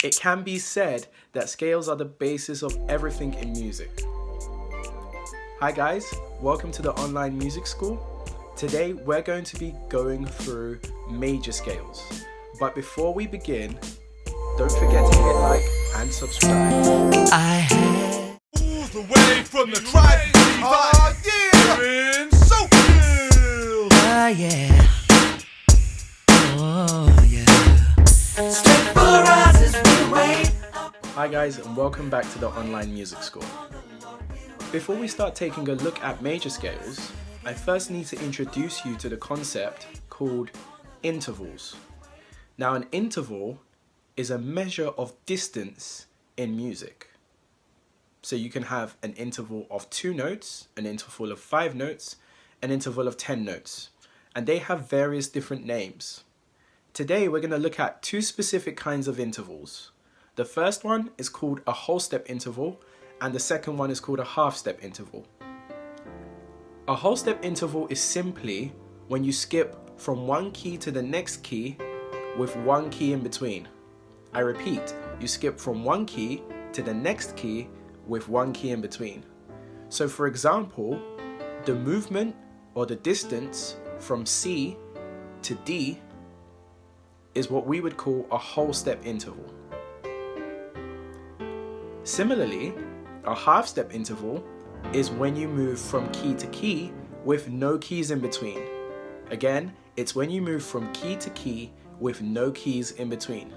It can be said that scales are the basis of everything in music. Hi guys, welcome to the online music school. Today we're going to be going through major scales. But before we begin, don't forget to hit like and subscribe. I had moved away from the tribe. Oh yeah, we're in Sophie. yeah. Oh yeah. Straight for the rises we wait. Hi guys, and welcome back to the online music school. Before we start taking a look at major scales, I first need to introduce you to the concept called intervals. Now, an interval is a measure of distance in music. So you can have an interval of 2 notes, an interval of 5 notes, an interval of 10 notes, and they have various different names. Today we're going to look at 2 specific kinds of intervals. The first one is called a whole step interval, and the second one is called a half step interval. A whole step interval is simply when you skip from one key to the next key with one key in between. I repeat, you skip from one key to the next key with one key in between. So for example, the movement or the distance from C to D is what we would call a whole step interval. Similarly, a half step interval is when you move from key to key with no keys in between. Again, it's when you move from key to key with no keys in between.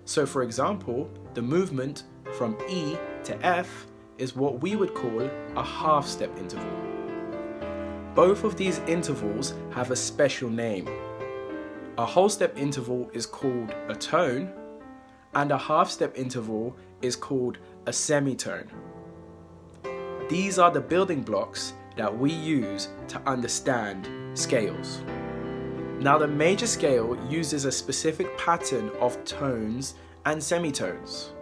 So for example, the movement from E to F is what we would call a half step interval. Both of these intervals have a special name. A whole step interval is called a tone, and a half step interval is called a semitone. These are the building blocks that we use to understand scales. Now, the major scale uses a specific pattern of tones and semitones.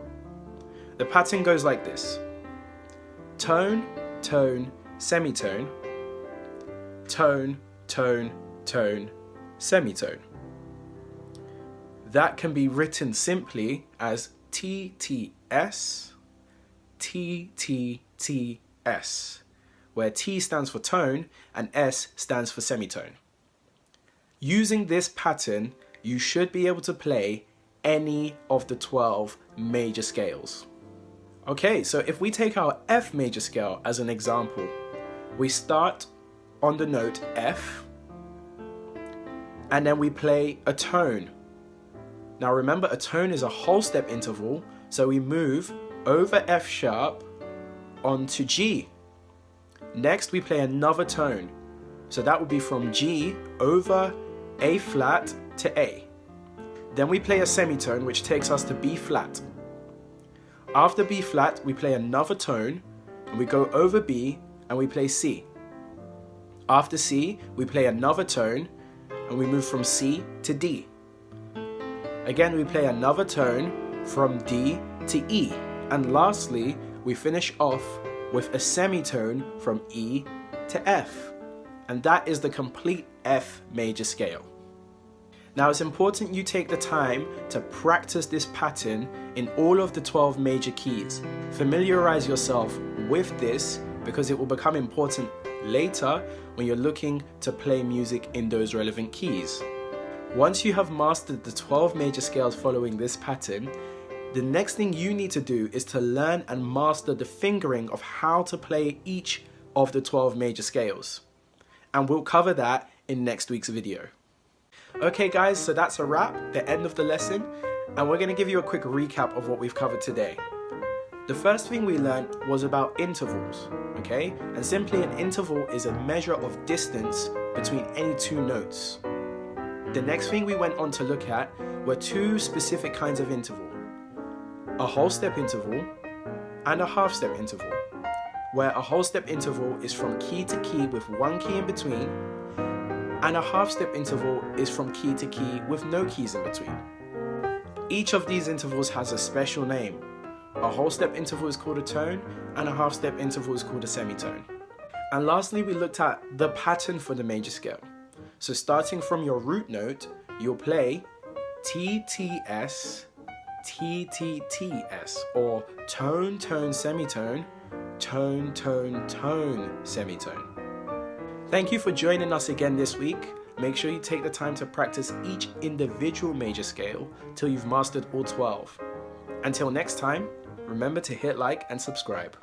The pattern goes like this: tone, tone, semitone, tone, tone, tone, semitone. That can be written simply as TTS, TTTS, where T stands for tone and S stands for semitone. Using this pattern, you should be able to play any of the 12 major scales. Okay, so if we take our F major scale as an example, we start on the note F, and then we play a tone. Now remember, a tone is a whole step interval, so we move over F sharp onto G. Next we play another tone, so that would be from G over A flat to A. Then we play a semitone, which takes us to B flat. After B flat we play another tone, and we go over B and we play C. After C we play another tone, and we move from C to D. Again we play another tone from D to E, and lastly we finish off with a semitone from E to F, and that is the complete F major scale. Now it's important you take the time to practice this pattern in all of the 12 major keys. Familiarize yourself with this because it will become important later when you're looking to play music in those relevant keys. Once you have mastered the 12 major scales following this pattern, the next thing you need to do is to learn and master the fingering of how to play each of the 12 major scales. And we'll cover that in next week's video. Okay guys, so that's a wrap, the end of the lesson, and we're going to give you a quick recap of what we've covered today. The first thing we learned was about intervals, okay? And simply an interval is a measure of distance between any 2 notes. The next thing we went on to look at were 2 specific kinds of interval: a whole step interval and a half step interval, where a whole step interval is from key to key with one key in between, and a half step interval is from key to key with no keys in between. Each of these intervals has a special name. A whole step interval is called a tone, and a half step interval is called a semitone. And lastly, we looked at the pattern for the major scale. So starting from your root note, you'll play TTS, TTTS, or tone, tone, semitone, tone, tone, tone, semitone. Thank you for joining us again this week. Make sure you take the time to practice each individual major scale till you've mastered all 12. Until next time, remember to hit like and subscribe.